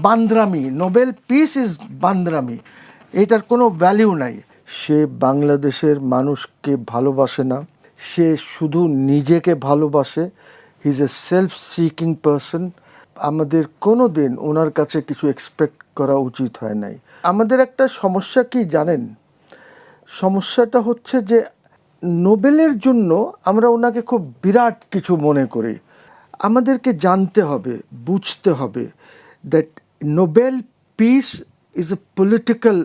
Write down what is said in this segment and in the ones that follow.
বান্দ্রামি, Nobel peace is বান্দ্রামি, এটার কোনো ভ্যালিউ নাই। সে বাংলাদেশের মানুষকে ভালোবাসে না, সে শুধু নিজেকে ভালোবাসে। He is a self seeking person. আমাদের কোনো দিন ওনার কাছে কিছু এক্সপেক্ট করা উচিত হয় নাই। আমাদের একটা সমস্যা কি জানেন? সমস্যাটা হচ্ছে যে নোবেলের জন্য আমরা ওনাকে খুব বিরাট কিছু মনে করি। আমাদেরকে জানতে হবে, বুঝতে হবে that Nobel peace is a political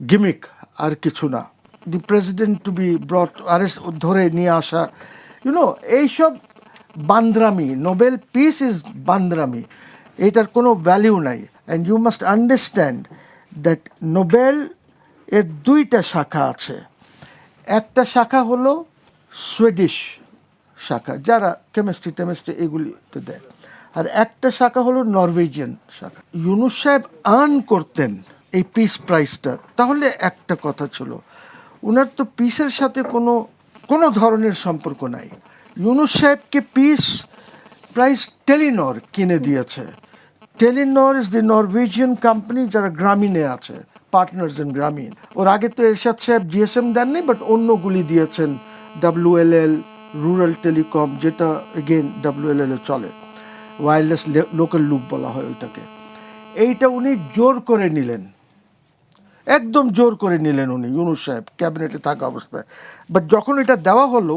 gimmick, আর কিছু না। The president to be brought, arrest ধরে নিয়ে আসা, এইসব বান্দ্রামি। নোবেল পিস ইজ বান্দ্রামি, এটার কোনো ভ্যালিউ নাই। And you must understand that Nobel এর দুইটা শাখা আছে। একটা শাখা হলো সুইডিশ শাখা, যারা কেমিস্ট্রি এগুলিতে দেয়। আর একটা শাখা হলো নরওয়েজিয়ান শাখা। ইউনুস সাহেব আর্ন করতেন এই পিস প্রাইজটা, তাহলে একটা কথা ছিল, ওনার তো পিসের সাথে কোনো ধরনের সম্পর্ক নাই। ইউনুস সাহেবকে পিস প্রাইজ টেলিনর কিনে দিয়েছে। Telenor is the Norwegian company, যারা গ্রামীণে আছে, পার্টনার্স ইন গ্রামীণ। ওর আগে তো এরশাদ সাহেব জিএসএম দেননি, বাট অন্যগুলি দিয়েছেন, WLL, রুরাল টেলিকম, যেটা এগেন WLL এ চলে, ওয়্যারলেস লোকাল লুপ বলা হয় ওইটাকে। এইটা উনি জোর করে নিলেন, একদম জোর করে নিলেন উনি, ইউনুস সাহেব ক্যাবিনেটে থাকা অবস্থায়। বাট যখন এটা দেওয়া হলো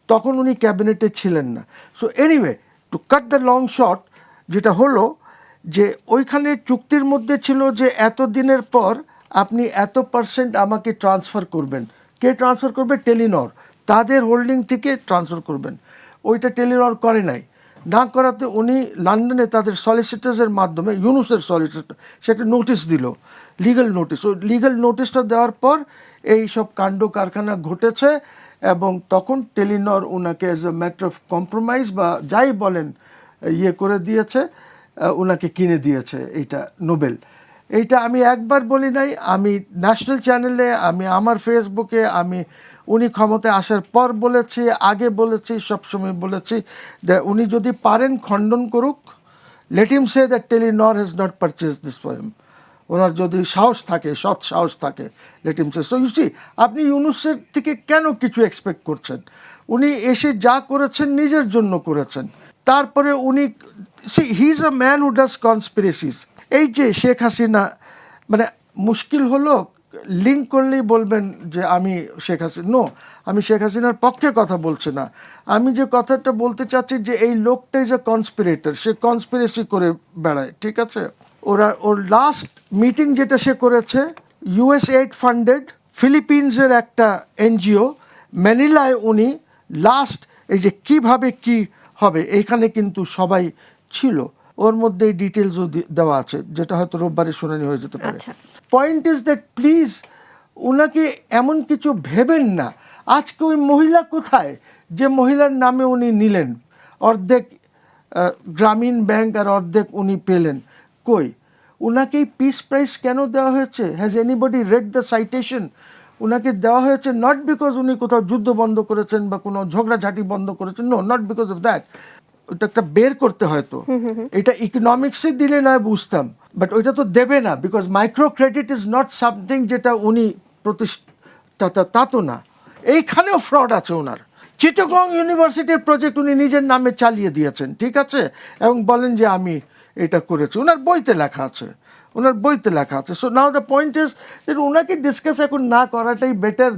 তখন উনি ক্যাবিনেটে ছিলেন না। So anyway, two cut the long short, যেটা হলো যে ওইখানে চুক্তির মধ্যে ছিল যে এত দিনের পর আপনি এত% আমাকে ট্রান্সফার করবেন। কে ট্রান্সফার করবে? টেলিনর, তাদের হোল্ডিং থেকে ট্রান্সফার করবেন। ওইটা টেলিনর করে নাই। না করাতে উনি লন্ডনে তাদের সলিসিটার্সের মাধ্যমে, ইউনুসের সলিসিটার, সেটা নোটিশ দিল, লিগ্যাল নোটিশ। ওই লিগ্যাল নোটিশটা দেওয়ার পর এই সব কাণ্ড কারখানা ঘটেছে। এবং তখন টেলিনর ওনাকে as a matter of compromise বা যাই বলেন করে দিয়েছে, ওনাকে কিনে দিয়েছে এইটা নোবেল। এইটা আমি একবার বলি নাই, আমি ন্যাশনাল চ্যানেলে, আমি আমার ফেসবুকে, আমি উনি ক্ষমতায় আসার পর বলেছি, আগে বলেছি, সবসময় বলেছি যে উনি যদি পারেন খণ্ডন করুক, let him say that Telenor has not purchase this for him. ওনার যদি সাহস থাকে, সৎ সাহস থাকে, let him say. So you see, আপনি ইউনুসের থেকে কেন কিছু এক্সপেক্ট করছেন? উনি এসে যা করেছেন নিজের জন্য করেছেন। তারপরে উনি, he is a man who does conspiracies. এই যে শেখ হাসিনা, মানে মুশকিল হলো লিঙ্ক করলেই বলবেন যে আমি শেখ হাসিনা, নো, আমি শেখ হাসিনার পক্ষে কথা বলছি না। আমি যে কথাটা বলতে চাচ্ছি যে এই লোকটা is a conspirator, say conspiracy করে বেড়ায়, ঠিক আছে? ওর লাস্ট মিটিং যেটা সে করেছে, USAID ফান্ডেড, ফিলিপিন্সের একটা NGO, ম্যানিলায় উনি লাস্ট, এই যে কিভাবে কি হবে এইখানে কিন্তু সবাই ছিল। ওর মধ্যে এই ডিটেলসও দেওয়া আছে, যেটা হয়তো রোববারে শুনানি হয়ে যেতে পারে। পয়েন্ট ইজ দ্যাট প্লিজ ওনাকে এমন কিছু ভেবেন না। আজকে ওই মহিলা কোথায়, যে মহিলার নামে উনি নিলেন? অর্ধেক গ্রামীণ ব্যাংক আর অর্ধেক উনি পেলেন, কই? ওনাকে এই পিস প্রাইজ কেন দেওয়া হয়েছে? Has anybody red the citation? ওনাকে দেওয়া হয়েছে নট বিকজ উনি কোথাও যুদ্ধ বন্ধ করেছেন বা কোনো ঝগড়াঝাটি বন্ধ করেছেন, no, not because of that. ওটা একটা বের করতে হয়তো, এটা ইকোনমিক্সে দিলে নয় বুঝতাম, বাট ওইটা তো দেবে না, because micro credit is not something যেটা উনি প্রতিষ্ঠাতা, তা তো না। এইখানেও ফ্রড আছে ওনার। চিটাগং ইউনিভার্সিটির প্রজেক্ট উনি নিজের নামে চালিয়ে দিয়েছেন, ঠিক আছে, এবং বলেন যে আমি এটা করেছি। ওনার বইতে লেখা আছে, ওনার বইতে লেখা আছে। So now the point is, ওনাকে ডিসকাস এখন না করাটাই বেটার।